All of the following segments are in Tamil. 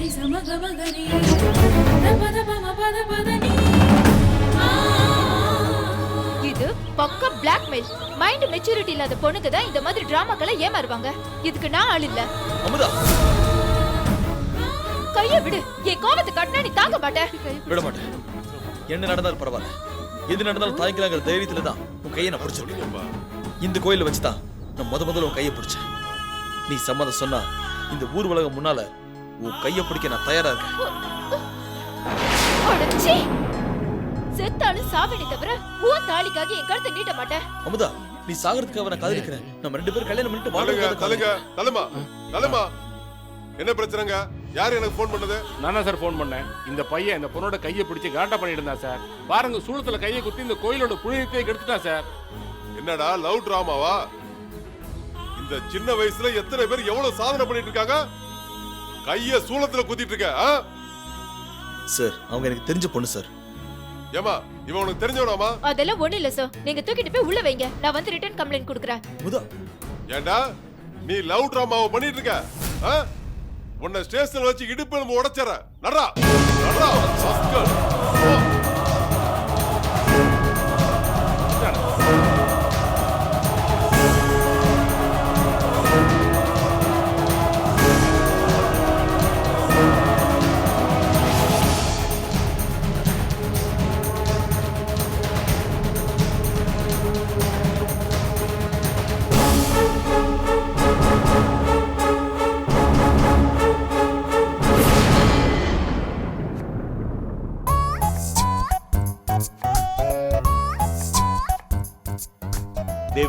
இது பக்கா பிளாக்மெயில். மைண்ட் மெச்சூரிட்டி இல்லாத பொண்ணுங்க தான் இந்த மாதிரி டிராமாக்களை ஏமாறுவாங்க. இதுக்கு நான் ஆள் இல்ல. அமுதா கைய விடு. என் கோபத்தை காட்டினா நீ தாங்க மாட்டே. விட மாட்டேன். என்ன நடந்தாலும் பரவாயில்ல, எது நடந்தாலும் தாய்க்கலாங்கிற தைரியத்துல தான் உன் கையை நான் பிடிச்சிருக்கேன். இந்த கோயில வச்சுதான் நான் முதல்ல உன் கையை பிடிச்சேன். நீ சம்மதம் சொன்னா இந்த ஊர் உலகம் முன்னால உன் கையை பிடிக்க நான் தயாரா இருக்கேன். செத்தாலும் சாவினை தவிர உன் தாலிக்காக என் கருத்தை நீட்ட மாட்டேன். அமுதா, நீ சாகிறதுக்காக நான் காதலிக்கிறேன். நம்ம 2 பேரும் கல்யாணம் பண்ணிட்டு தலைமா என்ன பிரச்சனைங்க? யாரு எனக்கு போன் பண்ணது? நானா சார் போன் பண்ணேன். இந்த பையன் இந்த பொண்ணோட கையை பிடிச்சி காண்டா பண்ணிட்டு இருந்தா சார். பாருங்க, சூளத்துல கையை குத்தி இந்த கோயிலோட புனிதத்தை கெடுத்துட்டான் சார். என்னடா லவ் டிராமாவா? இந்த சின்ன வயசுல எத்தனை பேர் எவ்வளவு சாதனை பண்ணிட்டு இருக்காங்க. கைய சூளத்துல குத்திட்டு இருக்க. சார், அவங்க எனக்கு தெரிஞ்ச பொண்ணு சார். ஏமா, இவன் உனக்கு தெரிஞ்சவனாமா? அதெல்லாம் ஒண்ணு இல்ல சார். நீங்க தூக்கிட்டு போய் உள்ள வைங்க. நான் வந்து ரிட்டர்ன் கம்ப்ளைண்ட் கொடுக்குறேன். அமுதா, ஏண்டா நீ லவ் டிராமாவை பண்ணிட்டு இருக்க? உன்னை ஸ்டேஷன்ல வச்சு இடுப்பு நம்ம உடைச்சற. நடரா நடரா சஸ்கல்.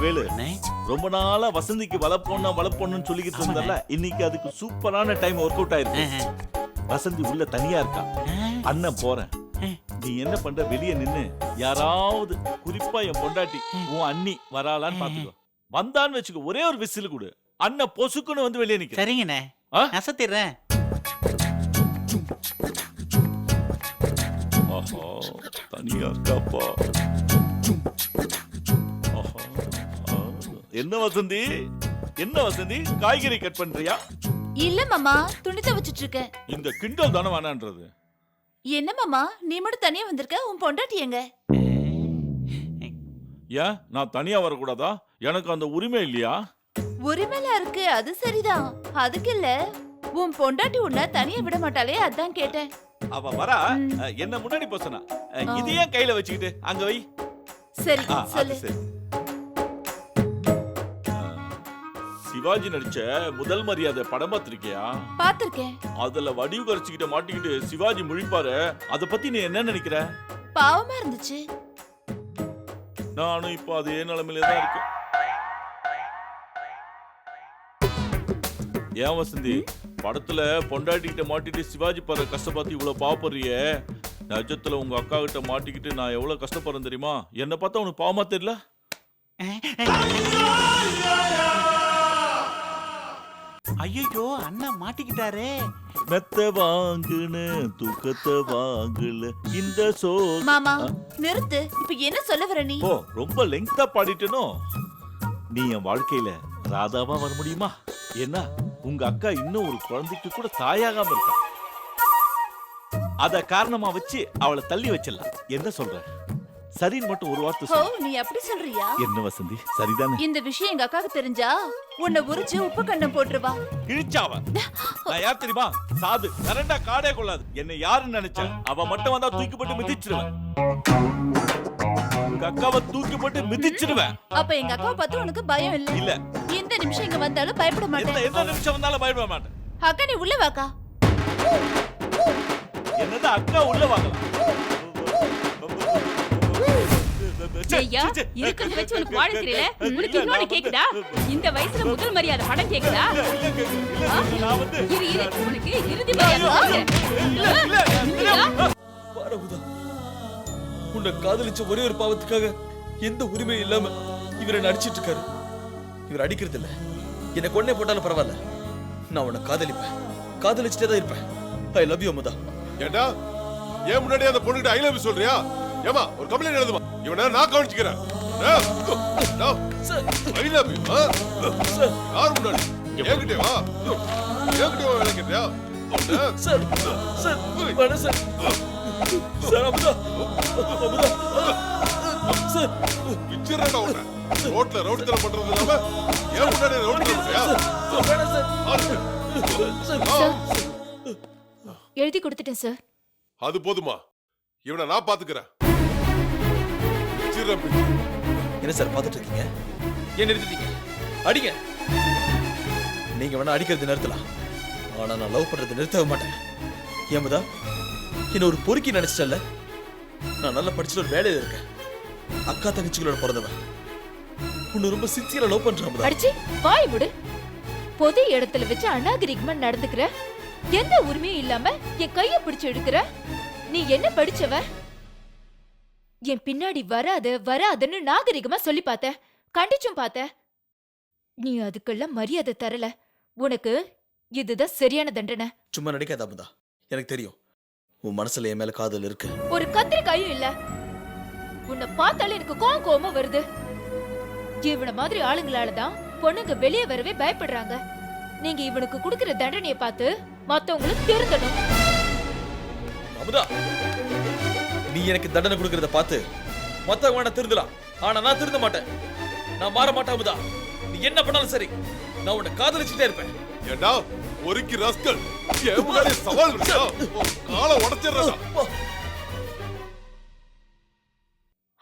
வேலு, ரொம்ப நாளா வசந்திக்கு வளப்பொண்ணுன்னு சொல்லிக்கிட்டு இருந்தல, இன்னைக்கு அதுக்கு சூப்பரான டைம் ஒர்க் அவுட் ஆயிருக்கு. வசந்தி உள்ள தனியா இருக்கா. அண்ணன் போறேன். நீ என்ன பண்ற? வெளியே நின்னு யாராவது, குறிப்பா என் பொண்டாட்டி உன் அண்ணி வராளான்னு பாத்துக்கோ. வந்தான்னு வச்சுக்கோ, ஒரே ஒரு விசில் கொடு. அண்ணன் பொசுக்குன்னு வந்து வெளியே நிக்க. சரிங்கண்ணே, அசத்திடுறேன். தனியா இருக்காப்பா. என்ன வசந்தி, என்ன வசந்தி, காய்கறி கட் பண்றியா? இல்ல மாமா, துணி துவைச்சிட்டு இருக்கேன். இந்த கிண்டல் தானே வேணான்றது. என்ன மாமா, நீ மட்டும் தனியா வந்திருக்க? உன் பொண்டாட்டி எங்க? ஏன் நான் தனியா வரக்கூடாதா? எனக்கு அந்த உரிமை இல்லையா? உரிமையில இருக்கு, அது சரிதான். அதுக்கு இல்ல, உன் பொண்டாட்டி உன்ன தனியா விட மாட்டாளே, அதான் கேட்டேன். அவ வரா, என்ன முன்னாடி போசனா. இது ஏன் கையில வச்சுக்கிட்டு அங்க வை. சரி சொல்லு. சரி. சிவாஜி நடிச்ச முதல் மரியாதை படம் பார்த்திருக்கியா? பாத்திருக்கேன். அதுல வடிவு கரைச்சிக்கிட்ட மாட்டிக்கிட்டு சிவாஜி முழிப்பாரு. அத பத்தி நீ என்ன நினைக்கிற? பாவமா இருந்துச்சு. நானும் இப்ப அதே நிலைமையில தான் இருக்கேன். ஏன் வசந்தி, படத்துல பொண்டாட்டி கிட்ட மாட்டிட்டு சிவாஜி படுற கஷ்டப்பாத்து இவ்வளவு பாவப்படுறியே, நிஜத்துல உங்க அக்கா கிட்ட மாட்டிக்கிட்டு நான் எவ்வளவு கஷ்டப்படுறேன் தெரியுமா? என்ன பார்த்தா உனக்கு பாவமா தெரியல? ஐயோ, அண்ணா மாட்டிக்கிட்டாரே. மெத்த வாங்குன தூக்கத்தை வாங்கல இந்த சோ. மாமா நிறுத்து. இப்ப என்ன சொல்ல வர நீ? ஓ, ரொம்ப லெங்தா பாடிட்டனோ. நீ என் வாழ்க்கையில ராதாவா வர முடியுமா? என்ன, உங்க அக்கா இன்னும் ஒரு குழந்தைக்கு கூட தாயாகாம இருக்கா. அத காரணமா வச்சு அவளை தள்ளி வச்சிடலாம். என்ன சொல்ற? சரின்னு மட்டும் ஒரு வார்த்தை ஓ, நீ அப்படி சொல்றியா? என்ன வசந்தி, சரிதானே? இந்த விஷயம் எங்க அக்காக்கு தெரிஞ்சா உன்னை உரிச்சு உப்பு கண்டம் போட்டுருவா. இழிச்சாவ. நான் யார் தெரியுமா? சாது, கரண்டா காடே கொள்ளாது. என்ன யாருன்னு நினைச்ச? அவ மட்டும் வந்தா தூக்கி போட்டு மிதிச்சிருவேன். உங்க அக்காவை தூக்கி போட்டு மிதிச்சிருவேன். அப்ப எங்க அக்காவை பார்த்து உனக்கு பயம் இல்ல? இல்ல. எந்த நிமிஷம் இங்க வந்தாலும் பயப்பட மாட்டேன். எந்த நிமிஷம் வந்தாலும் பயப்பட மாட்டேன். அக்கா நீ உள்ள வாக்கா. என்னது அக்கா உள்ள வாங்கலாம்? ஐயா, இருக்கிறத வச்சு உனக்கு வாழ தெரியல. உனக்கு இன்னொன்னு கேக்குதா? இந்த வயசுல முதல் மரியாதை படம் கேக்குதா? இரு உனக்கு இறுதி மரியாதை. உன்னை காதலிச்ச ஒரே ஒரு பாவத்துக்காக எந்த உரிமையும் இல்லாம இவரை நடிச்சிட்டு இருக்காரு. இவர் அடிக்கிறது இல்ல, என்னை கொன்னே போட்டாலும் பரவாயில்ல. நான் உன்னை காதலிப்பேன், காதலிச்சுட்டே தான் இருப்பேன். I love you Amutha. ஏண்டா ஏன் முன்னாடி அந்த பொண்ணுகிட்ட ஐ லவ் யூ சொல்றியா? ஏமா ஒரு கம்ப்ளைண்ட் எழுதுமா? இவனை நான் கவனிச்சுக்கிறேன். ஐ லவ் யூ யார் முன்னாடி? என்கிட்ட வா, என்கிட்ட வா. விளக்கிட்டியா? சார் சார் வேணாம் sir sir Amudha Amudha sir பிச்சிரடா உன்னை ரோட்ல ரவுடித்தனம் பண்றது இல்லாம ஏன் முன்னாடி ரவுடித்தனம் பண்றியா? வேணாம் சார் சார் எழுதி கொடுத்துட்டேன் சார். அது போதுமா? இவனை நான் பாத்துக்கிறேன். பிச்சிரம் என்ன சார் பார்த்துட்டு இருக்கீங்க? ஏன் நிறுத்திட்டீங்க? அடிங்க. நீங்க வேணா அடிக்கிறது நிறுத்தலாம், ஆனா நான் லவ் பண்றது நிறுத்தவே மாட்டேன். ஏமுதா என்ன ஒரு பொறுக்கி நினைச்சிட்டல? நான் நல்லா படிச்சுட்டு ஒரு வேலையில இருக்கேன். அக்கா தங்கச்சிகளோட பிறந்தவன். உன்னை ரொம்ப சின்சியரா லவ் பண்றேன். அடிச்சி வாய் முடு. பொது இடத்துல வச்சு அநாகரிகமா நடந்துக்கிற, எந்த உரிமையும் இல்லாம என் கைய பிடிச்சு எடுக்கிற. நீ என்ன படிச்சவ? என் பின்னாடி வராதுன்னு நாகரிகமா சொல்லி பார்த்த, கண்டிச்சும் பார்த்த. நீ அதுக்கெல்லாம் மரியாதை தரல. உனக்கு இதுதான் சரியான தண்டனை. சும்மா நடிக்காத அமுதா, எனக்கு தெரியும் உன் மனசுல என் மேல காதல் இருக்கு. ஒரு கத்திரிக்காயும் இல்ல. உன்னை பார்த்தாலே எனக்கு கோவமா வருது. இவன மாதிரி ஆளுங்களாலதான் பொண்ணுங்க வெளியே வரவே பயப்படுறாங்க. நீங்க இவனுக்கு குடுக்கிற தண்டனையை பார்த்து மத்தவங்களுக்கு திருந்தணும். அமுதா, நீ எனக்கு தண்டனை கொடுக்கறத பார்த்து மத்தவங்க வேணா திருந்தலாம், ஆனா நான் திருந்த மாட்டேன். நான் மாற மாட்டேன் அமுதா. நீ என்ன பண்ணாலும் சரி, நான் உன்னை காதலிச்சுட்டே இருப்பேன். ஏண்டா ஒருக்கி ரஸ்கல், என் முன்னாடி சவால் விடுறியா? காலை உடைச்சிடுறா.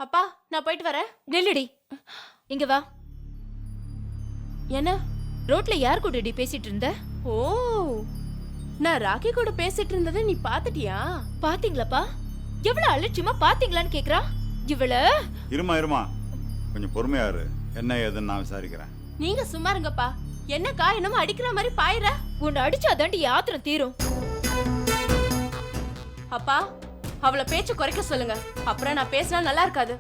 அப்பா நான் போயிட்டு வரேன். நெல்லுடி, இங்க வா. என்ன? ரோட்ல யார் கூடடி பேசிட்டு இருந்த? ஓ, நான் ராக்கி கூட பேசிட்டு இருந்ததை நீ பாத்துட்டியா? பாத்தீங்களாப்பா? எவ்வளவு அலட்சியமா பாத்தீங்களான்னு கேக்குறா. இவள இருமா கொஞ்சம் பொறுமையா இரு. என்ன ஏதுன்னு நான் விசாரிக்கிறேன். நீங்க சும்மா இருங்கப்பா. என்னக்கா என்னமோ அடிக்கிற மாதிரி பாயிர? உன்னை அடிச்சாதாண்டி ஆத்திரம் தீரும். அப்பா அவளை பேச்சு குறைக்க சொல்லுங்க, அப்புறம் நான் பேசினா நல்லா இருக்காது.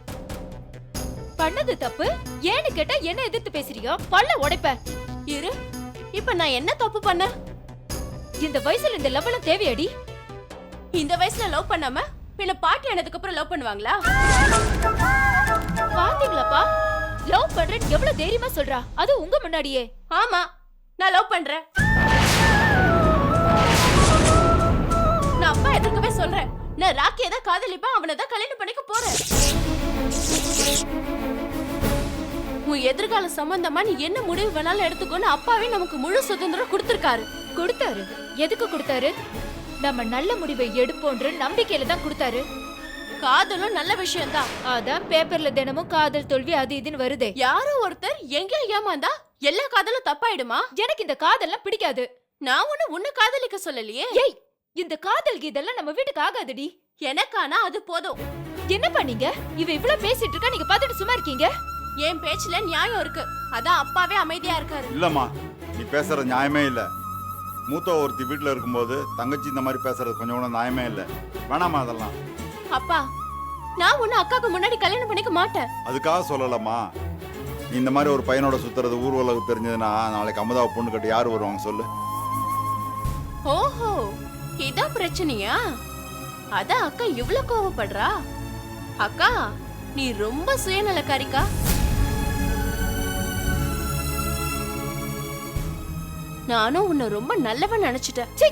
பண்ணது தப்பு ஏன்னு கேட்டா என்ன எதிர்த்து பேசுறியோ பல்ல உடைப்ப. இரு, இப்ப நான் என்ன தப்பு பண்ண? இந்த வயசுல இந்த லவ்வெல்லாம் தேவையாடி? இந்த வயசுல லவ் பண்ணாம பின்ன பாட்டி ஆனதுக்கு அப்புறம் லவ் பண்ணுவாங்களா? பாத்தீங்களாப்பா, லவ் பண்றேன் எவ்வளவு தைரியமா சொல்றா, அது உங்க முன்னாடியே. ஆமா, நான் லவ் பண்றேன். நான் அப்பா எதுக்குமே சொல்றேன், நான் ராக்கி எதை காதலிப்பேன், அவனை தான் கல்யாணம் பண்ணிக்க போறேன். உன் எதிர்கால சம்பந்தமா நீ என்ன முடிவு வேணாலும் எடுத்துக்கோன்னு அப்பாவே நமக்கு முழு சுதந்திரம் கொடுத்திருக்காரு. கொடுத்தாரு. எதுக்கு கொடுத்தாரு? நம்ம நல்ல முடிவை எடுப்போன்ற நம்பிக்கையில தான் கொடுத்தாரு. காதலும் நல்ல விஷயம் தான். அதான் பேப்பர்ல தினமும் காதல் தோல்வி அது இதுன்னு வருதே. யாரோ ஒருத்தர் எங்கேயோ ஏமாந்தா எல்லா காதலும் தப்பாயிடுமா? எனக்கு இந்த காதல்லாம் பிடிக்காது. நான் உன்னை காதலிக்க சொல்லலையே. ஏய், இந்த காதல் இதெல்லாம் நம்ம வீட்டுக்கு ஆகாதுடி. எனக்கானா அது போதும். என்ன பண்ணீங்க? இவ இவ்வளவு பேசிட்டு இருக்கா, நீங்க பாத்துட்டு சும்மா இருக்கீங்க? என் பேச்சுல நியாயம் இருக்கு, அதான் அப்பாவே அமைதியா இருக்காரு. இல்லம்மா, நீ பேசுறது நியாயமே இல்லை. மூத்த ஒருத்தி வீட்டில் இருக்கும்போது தங்கச்சி இந்த மாதிரி பேசுறது கொஞ்சம் கூட நியாயமே இல்லை. வேணாமா அதெல்லாம்? அப்பா, நான் உன்னை அக்காக்கு முன்னாடி கல்யாணம் பண்ணிக்க மாட்டேன். அதுக்காக சொல்லலம்மா. நீ இந்த மாதிரி ஒரு பையனோட சுத்துறது ஊர் உலகம் தெரிஞ்சதுன்னா நாளைக்கு அமுதாவை பொண்ணு கட்டி யார் வருவாங்க சொல்லு? ஓஹோ, இதான் பிரச்சனையா? அதான் அக்கா இவ்ளோ கோவப்படுறா. அக்கா, நீ ரொம்ப சுயநலக்காரிக்கா. நானும் உன்னை ரொம்ப நல்லவன் நினைச்சிட்டேன். சீ,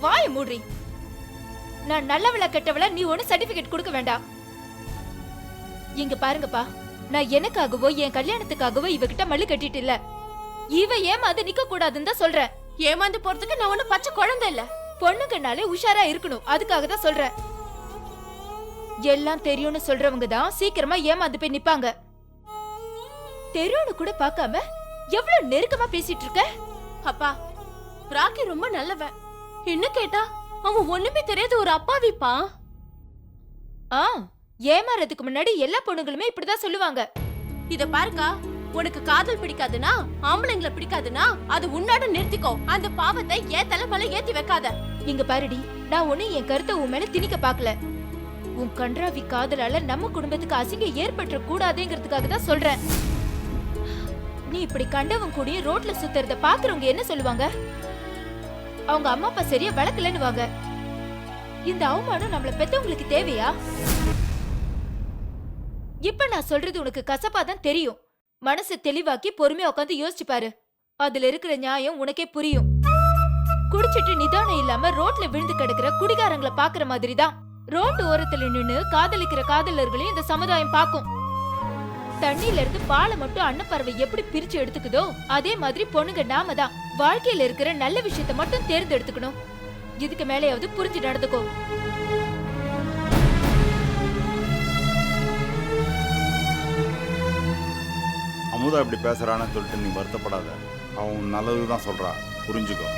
வாய மூடுறி. நான் நல்லவள கெட்டவள நீ ஒண்ணு சர்டிபிகேட் கொடுக்க வேண்டாம். இங்க பாருங்கப்பா, நான் எனக்காகவோ என் கல்யாணத்துக்காகவோ இவகிட்ட மல்லு கட்டிட்டு இல்ல. இவ ஏமாந்து நிக்க கூடாதுன்னு தான் சொல்றேன். ஏமாந்து போறதுக்கு நான் ஒண்ணு பச்சை குழந்தை இல்ல. பொண்ணுங்கனாலே உஷாரா இருக்கணும், அதுக்காக தான் சொல்றேன். எல்லாம் தெரியும்னு சொல்றவங்க தான் சீக்கிரமா ஏமாந்து போய் நிப்பாங்க. தெரியும்னு கூட பார்க்காம எவ்வளவு நெருக்கமா பேசிட்டு இருக்க. அப்பா, ராக்கி ரொம்ப நல்லவன். என்ன கேட்டா அவன் ஒண்ணுமே தெரியாத ஒரு அப்பாவிப்பா. ஏமாறதுக்கு முன்னாடி எல்லா பொண்ணுங்களுமே இப்படிதான் சொல்லுவாங்க. இத பாருங்க, உனக்கு காதல் பிடிக்காதுன்னா, ஆம்பளைங்களை பிடிக்காதுன்னா அது உன்னோட நிறுத்திக்கோ. அந்த பாவத்தை ஏன் தலைமையில ஏத்தி வைக்காத. இங்க பாருடி, நான் ஒண்ணு என் கருத்தை உன் மேல திணிக்க பாக்கல. உன் கன்றாவி காதலால நம்ம குடும்பத்துக்கு அசிங்கம் ஏற்பட்டுற கூடாதுங்கிறதுக்காக தான் சொல்றேன். நீ இப்படி கண்டவன் கூடிய ரோட்ல சுத்துறத பாக்குறவங்க என்ன சொல்லுவாங்க? அவங்க அம்மா அப்பா சரியா வளர்க்கலன்னு வாங்க. இந்த அவமானம் நம்மள பெத்தவங்களுக்கு தேவையா? இப்ப நான் சொல்றது உனக்கு கசப்பா தான் தெரியும். மனசை தெளிவாக்கி பொறுமையா உட்காந்து யோசிச்சு பாரு. அதுல இருக்கிற நியாயம் உனக்கே புரியும். குடிச்சிட்டு நிதானம் இல்லாம ரோட்ல விழுந்து கிடக்குற குடிகாரங்களை பாக்குற மாதிரி தான் ரோட்டு ஓரத்துல நின்னு காதலிக்கிற காதலர்களையும் இந்த சமுதாயம் பாக்கும். தண்ணியில இருந்து பாலை மட்டும் அன்னப்பறவை எப்படி பிரிச்சு எடுத்துக்குதோ அதே மாதிரி பொண்ணுங்க நாம தான் வாழ்க்கையில இருக்கிற நல்ல விஷயத்த மட்டும் தேர்ந்தெடுத்துக்கணும். இதுக்கு மேலேயாவது புரிஞ்சு நடந்துக்கோ. அமுதா இப்படி பேசுறான்னு சொல்லிட்டு நீ வருத்தப்படாத. அவன் நல்லதுதான் சொல்றா, புரிஞ்சுக்கோ.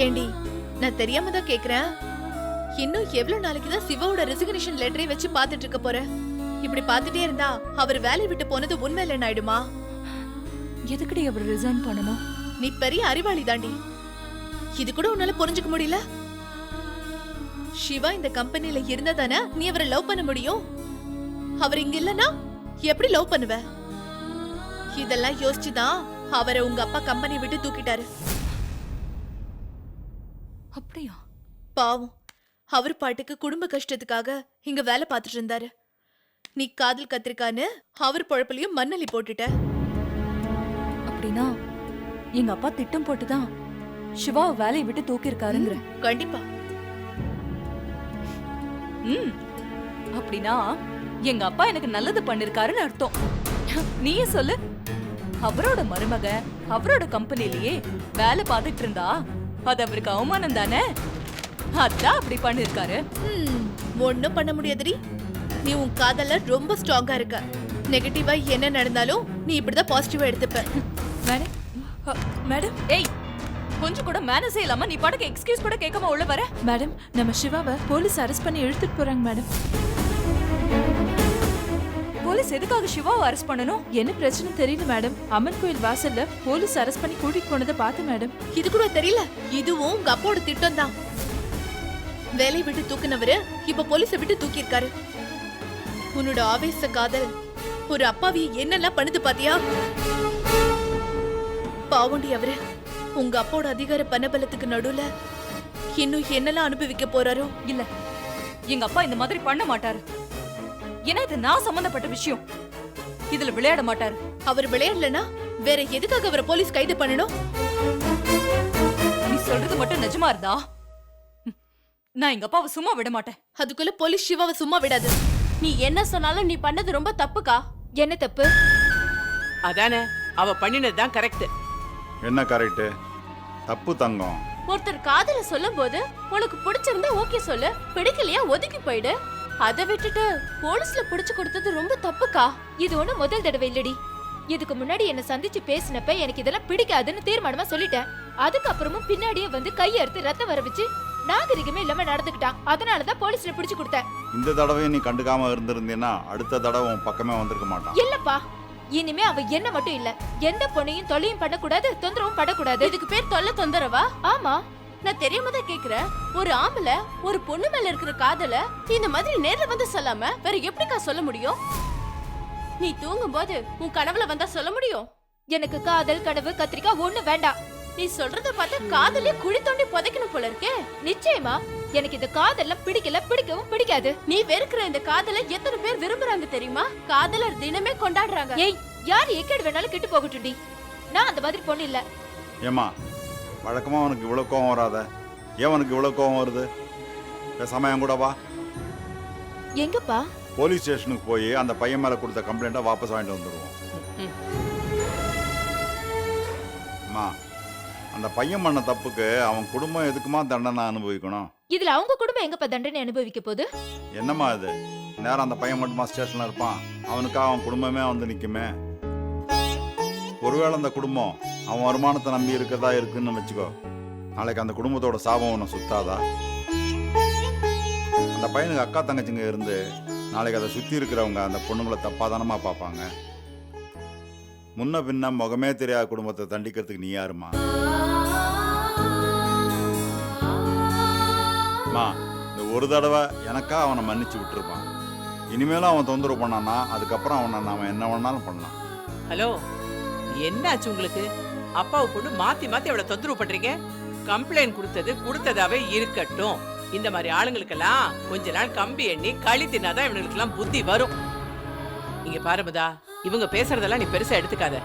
ஏண்டி, நான் தெரியாம தான் கேக்குறேன். இன்னும் எவ்வளவு நாளைக்கு தான் சிவாவோட ரெசிக்னேஷன் லெட்டரை வச்சு பாத்துட்டு இருக்க போற? இப்படி பாத்துட்டே இருந்தா அவர் வேலையை விட்டு போனது உண்மை இல்லைன்னு ஆயிடுமா? எதுக்கடி அவர் ரிசைன் பண்ணணும்? நீ பெரிய அறிவாளி தாண்டி. இது கூட உன்னால புரிஞ்சுக்க முடியல? சிவா இந்த கம்பெனில இருந்தா தானே நீ அவரை லவ் பண்ண முடியும். அவர் இங்க இல்லனா எப்படி லவ் பண்ணுவ? இதெல்லாம் யோசிச்சுதான் அவரை உங்க அப்பா கம்பெனி விட்டு தூக்கிட்டாரு. அப்படியா? பாவம், அவர் பாட்டுக்கு குடும்ப கஷ்டத்துக்காக இங்க வேலை பார்த்துட்டு இருந்தாரு. நீ காதல் கத்திரிக்கான்னு அவர் பொழப்புலயும் மண்ணலி போட்டுட்ட. அப்படின்னா எங்க அப்பா திட்டம் போட்டுதான் சிவா வேலையை விட்டு தூக்கி இருக்காருங்கிற? கண்டிப்பா. அப்படின்னா எங்க அப்பா எனக்கு நல்லது பண்ணிருக்காருன்னு அர்த்தம். நீயே சொல்லு. அவரோட மருமக அவரோட கம்பெனிலேயே வேலை பார்த்துட்டு இருந்தா அது அவருக்கு அவமானம் தானே? அதான் அப்படி பண்ணிருக்காரு. ஒண்ணும் பண்ண முடியாதுடி. நீ உன் காதல்ல ரொம்ப ஸ்ட்ராங்கா இருக்க. நெகட்டிவா என்ன நடந்தாலும் நீ இப்படிதான் பாசிட்டிவா எடுத்துப்ப. மேடம், மேடம், ஏய், கொஞ்சம் கூட மேனஸே இல்லாம நீ பாட்டுக்கு எக்ஸ்கியூஸ் கூட கேட்காம உள்ள வர? மேடம், நம்ம சிவாவை போலீஸ் அரெஸ்ட் பண்ணி இழுத்துட்டு போறாங்க மேடம். போலீஸ் எதுக்காக சிவாவை அரெஸ்ட் பண்ணணும்? என்ன பிரச்சனை தெரியல மேடம். அம்மன் கோயில் வாசல்ல போலீஸ் அரெஸ்ட் பண்ணி கூட்டிட்டு போனதை பார்த்து மேடம். இது கூட தெரியல? இதுவும் உங்க அப்பாவோட திட்டம் தான். வேலையை விட்டு தூக்குனவரு இப்ப போலீஸை விட்டு தூக்கி இருக்காரு. உன்னோட ஆவேச காதல் ஒரு அப்பாவி என்னெல்லாம் பண்ணுது பாத்தியா? பாவண்டி அவரு உங்க அப்பாவோட அதிகார பணபலத்துக்கு நடுவுல இன்னும் என்னெல்லாம் அனுபவிக்க போறாரோ. இல்ல, எங்க அப்பா இந்த மாதிரி பண்ண மாட்டாரு. ஏன்னா இது நான் சம்பந்தப்பட்ட விஷயம். இதுல விளையாட மாட்டாரு. அவர் விளையாடலனா வேற எதுக்காக அவரை போலீஸ் கைது பண்ணணும்? நீ சொல்றது மட்டும் நிஜமா இருந்தா நான் எங்க அப்பாவை சும்மா விட மாட்டேன். அதுக்குள்ள போலீஸ் சிவாவை சும்மா விடாது. நீ என்ன சொன்னாலும் நீ பண்ணது ரொம்ப தப்புக்கா. என்ன தப்பு? அதானே அவ பண்ணினதுதான் கரெக்ட். என்ன கரெக்ட்? தப்பு தங்கம். ஒருத்தர் காதல சொல்லும் போது உனக்கு பிடிச்சிருந்தா ஓகே சொல்லு, பிடிக்கலையா ஒதுக்கி போயிடு. அதை விட்டுட்டு போலீஸ்ல புடிச்சு கொடுத்தது ரொம்ப தப்புக்கா. இது ஒண்ணு முதல் தடவை இல்லடி. இதுக்கு முன்னாடி என்ன சந்திச்சு பேசினப்ப எனக்கு இதெல்லாம் பிடிக்காதுன்னு தீர்மானமா சொல்லிட்டேன். அதுக்கப்புறமும் பின்னாடியே வந்து கையெடுத்து ரத்தம் வர வச்சு நாகரிகமே இல்லாம நடந்துக்கிட்டான். அதனாலதான் போலீஸ்ல பிடிச்சு கொடுத்தேன். இந்த தடவை நீ கண்டுக்காம இருந்திருந்தீன்னா அடுத்த தடவை உன் பக்கமே வந்திருக்க மாட்டான். இல்லப்பா, இனிமே அவ என்ன மட்டும் இல்ல, எந்த பொண்ணையும் தொல்லையும் பண்ணக்கூடாது, தொந்தரவும் படக்கூடாது. இதுக்கு பேர் தொல்லை தொந்தரவா? ஆமா, நான் தெரியாம தான் கேக்குறேன். ஒரு ஆம்பளை ஒரு பொண்ணு மேல இருக்கிற காதல இந்த மாதிரி நேர்ல வந்து சொல்லாம வேற எப்படிக்கா சொல்ல முடியும்? நீ தூங்கும் போது உன் கனவுல வந்தா சொல்ல முடியும்? எனக்கு காதல் கனவு கத்திரிக்காய் ஒண்ணு வேண்டாம். நீ சொல்றத பார்த்தா காதலே குழி தோண்டி புதைக்கணும் போல இருக்கே. நிச்சயமா எனக்கு இந்த காதெல்லாம் பிடிக்கல, பிடிக்கவும் பிடிக்காது. நீ வெறுக்கிற இந்த காதலை எத்தனை பேர் விரும்புறாங்க தெரியுமா? காதலர் தினமே கொண்டாடுறாங்க. ஏய், யார் எக்கேடு வேணாலும் கெட்டு போகட்டும்டி. நான் அந்த மாதிரி பொண்ணு இல்ல. ஏமா, வழக்கமா அவனுக்கு இவ்வளவு கோவம் வராத. ஏன் அவனுக்கு இவ்வளவு கோவம் வருது? பேசாம என் கூட வா. எங்கப்பா? போலீஸ் ஸ்டேஷனுக்கு போய் அந்த பையன் மேல கொடுத்த கம்ப்ளைண்ட்டை வாபஸ் வாங்கிட்டு வந்துடுவோம். அம்மா, அந்த பையன் பண்ண தப்புக்கு அவன் குடும்பம் எதுக்குமா தண்டனை அனுபவிக்கணும்? இதுல அவங்க குடும்பம் எங்கப்பா தண்டனை அனுபவிக்க போகுது? என்னம்மா இது? நேரம் அந்த பையன் மட்டுமா ஸ்டேஷன்ல இருப்பான்? அவனுக்காக அவன் குடும்பமே வந்து நிக்குமே. ஒருவேளை அந்த குடும்பம் அவன் வருமானத்தை நம்பி இருக்கிறதா இருக்குன்னு வச்சுக்கோ, நாளைக்கு அந்த குடும்பத்தோட சாபம் ஒன்று சுத்தாதா? அந்த பையனுக்கு அக்கா தங்கச்சிங்க இருந்து நாளைக்கு அதை சுற்றி இருக்கிறவங்க அந்த பொண்ணுங்களை தப்பாதானமா பார்ப்பாங்க. முன்ன பின்ன முகமே தெரியாத குடும்பத்தை தண்டிக்கிறதுக்கு நீ யாருமா? அம்மா, இந்த ஒரு தடவை எனக்கா அவனை மன்னிச்சு விட்டுருப்பான். இனிமேலும் அவன் தொந்தரவு பண்ணான்னா அதுக்கப்புறம் அவனை நாம என்ன வேணாலும் பண்ணலாம். ஹலோ, என்னாச்சு உங்களுக்கு? அப்பாவை கொண்டு மாத்தி மாத்தி அவளை தொந்தரவு பண்றீங்க. கம்ப்ளைண்ட் கொடுத்ததாவே இருக்கட்டும். இந்த மாதிரி ஆளுங்களுக்கெல்லாம் கொஞ்ச நாள் கம்பி எண்ணி களி தின்னாதான் இவங்களுக்கெல்லாம் புத்தி வரும். இங்க பாருமதா, இவங்க பேசுறதெல்லாம் நீ பெருசா எடுத்துக்காத.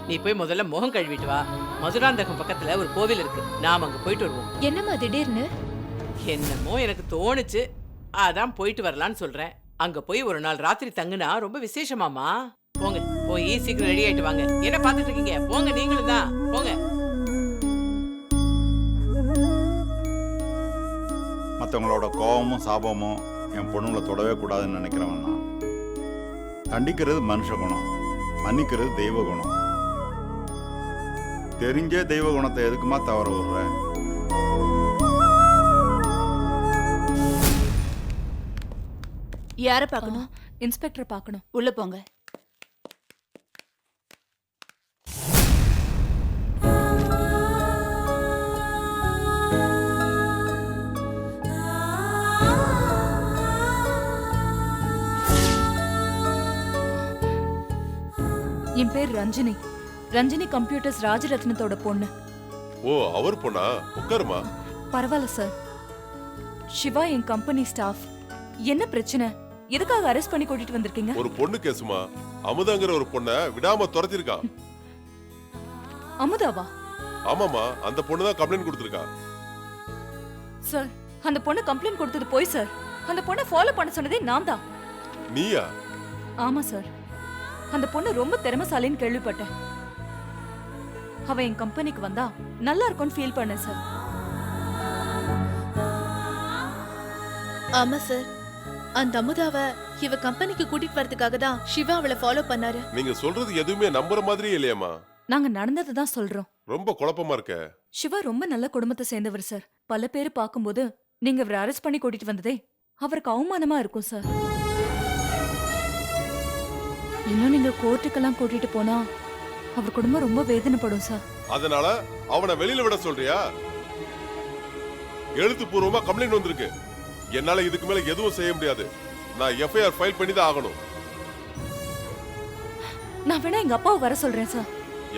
நீ போய் முதல்ல முகம் கழுவிட்டு வா. மதுராந்தகம் பக்கத்துல ஒரு கோவில் இருக்கு, நாம அங்க போயிட்டு வருவோம். என்னம்மா திடீர்னு? என்னமோ எனக்கு தோணுச்சு, அதான் போயிட்டு வரலான்னு சொல்றேன். அங்க போய் ஒரு நாள் ராத்திரி தங்குனா ரொம்ப விசேஷமாமா. போங்க, போய் சீக்கிரம் ரெடி ஆயிட்டு வாங்க. என்ன பாத்துட்டு இருக்கீங்க? போங்க, நீங்களும் தான் போங்க. மற்றவங்களோட கோபமும் சாபமும் என் பொண்ணுங்களை தொடவே கூடாதுன்னு நினைக்கிறவன் நான். தண்டிக்கிறது மனுஷ குணம், மன்னிக்கிறது தெய்வ குணம். தெரிஞ்சே தெய்வ குணத்தை எதுக்குமா தவற விடுற? யார பார்க்கணும்? இன்ஸ்பெக்டர் பார்க்கணும். உள்ள போங்க. என் பேர் ரஞ்சினி. ரஞ்சினி கம்ப்யூட்டர்ஸ் ராஜரத்னத்தோட பொண்ணு. ஓ, அவர் பொண்ணா? உட்காருமா. பரவாயில்ல சார். சிவா என் கம்பெனி ஸ்டாஃப். என்ன பிரச்சனை? எதுக்காக அரெஸ்ட் பண்ணி கூட்டிட்டு வந்திருக்கீங்க? ஒரு பொண்ணு கேசுமா. அமுதாங்கிற ஒரு பொண்ணை விடாம துரத்திருக்கான். அமுதாவா? ஆமாமா, அந்த பொண்ணு தான் கம்ப்ளைண்ட் கொடுத்திருக்கா. சார், அந்த பொண்ணு கம்ப்ளைண்ட் கொடுத்தது போய் சார். அந்த பொண்ணை ஃபாலோ பண்ண சொன்னதே நான் தான். நீயா? ஆமா சார். அந்த பொண்ணு ரொம்ப திறமைசாலின்னு கேள்விப்பட்டேன். அவ என் கம்பெனிக்கு வந்தா நல்லா இருக்கும்னு ஃபீல் பண்ணேன் சார். ஆமா சார், அந்த அமுதாவ இவ கம்பெனிக்கு கூட்டிட்டு வரதுக்காக தான் சிவா அவளை ஃபாலோ பண்ணாரு. நீங்க சொல்றது எதுவுமே நம்புற மாதிரியே இல்லையாமா. நாங்க நடந்ததை தான் சொல்றோம். ரொம்ப குழப்பமா இருக்க. சிவா ரொம்ப நல்ல குடும்பத்தை சேர்ந்தவர் சார். பல பேர் பார்க்கும்போது நீங்க அவரை அரெஸ்ட் பண்ணி கூட்டிட்டு வந்ததே அவருக்கு அவமானமா இருக்கும் சார். இன்னும் நீங்க கோர்ட்டுக்கெல்லாம் கூட்டிட்டு போனா அவர் குடும்பம் ரொம்ப வேதனைப்படும் சார். அதனால அவனை வெளியில விட சொல்றியா? எழுத்துப்பூர்வமா கம்ப்ளைண்ட் வந்திருக்கு. என்னால இதுக்கு மேல எதுவும் செய்ய முடியாது. நான் எஃப்ஐஆர் ஃபைல் பண்ணி தான் ஆகணும். நான் வேணா எங்க அப்பாவை வர சொல்றேன் சார்.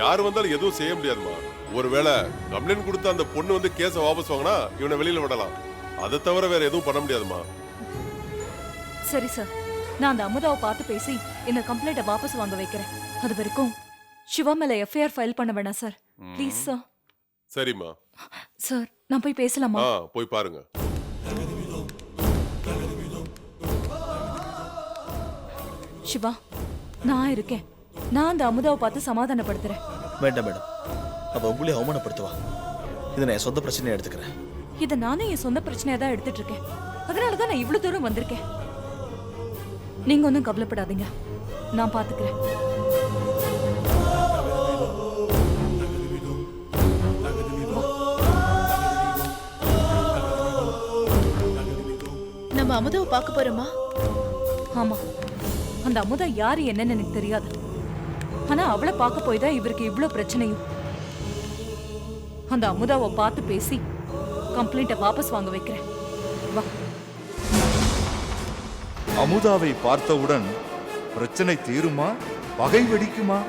யாரு வந்தாலும் எதுவும் செய்ய முடியாதுமா. ஒருவேளை கம்ப்ளைண்ட் கொடுத்த அந்த பொண்ணு வந்து கேஸ வாபஸ் வாங்கினா இவனை வெளியில விடலாம். அதை தவிர வேற எதுவும் பண்ண முடியாதுமா. சரி சார், நான் அந்த அமுதாவை பார்த்து பேசி இந்த கம்ப்ளைண்ட்டை வாபஸ் வாங்க வைக்கிறேன். அது வரைக்கும் சிவா மேல எஃப்ஐஆர் ஃபைல் பண்ண வேணாம் சார். Please sir. சரிம்மா. சார், நான் போய் பேசலாமா? போய் பாருங்க. சிவா, நான் இருக்கேன். நான் அந்த அமுதாவை பார்த்து சமாதானப்படுத்துறேன். வேண்டாம் மேடம், அவ உங்களையும் அவமானப்படுத்துவா. இதை நான் என் சொந்த பிரச்சனையை எடுத்துக்கிறேன். இதை நானே என் சொந்த பிரச்சனையா தான் எடுத்துட்டு இருக்கேன். அதனாலதான் நான் இவ்வளவு தூரம் வந்திருக்கேன். நீங்க ஒன்றும் கவலைப்படாதீங்க, நான் பாத்துக்கிறேன். நம்ம அமுதாவை பார்க்க போறோமா? ஆமா, அந்த அமுதா யாரு என்னன்னு எனக்கு தெரியாது. ஆனா அவளை பார்க்க போய் தான் இவருக்கு இவ்வளவு பிரச்சனையும். அந்த அமுதாவை பார்த்து பேசி கம்ப்ளைண்ட்டை வாபஸ் வாங்க வைக்கிறேன். வா. அமுதாவை பார்த்தவுடன் பிரச்சனை தீருமா? பகை வெடிக்குமா?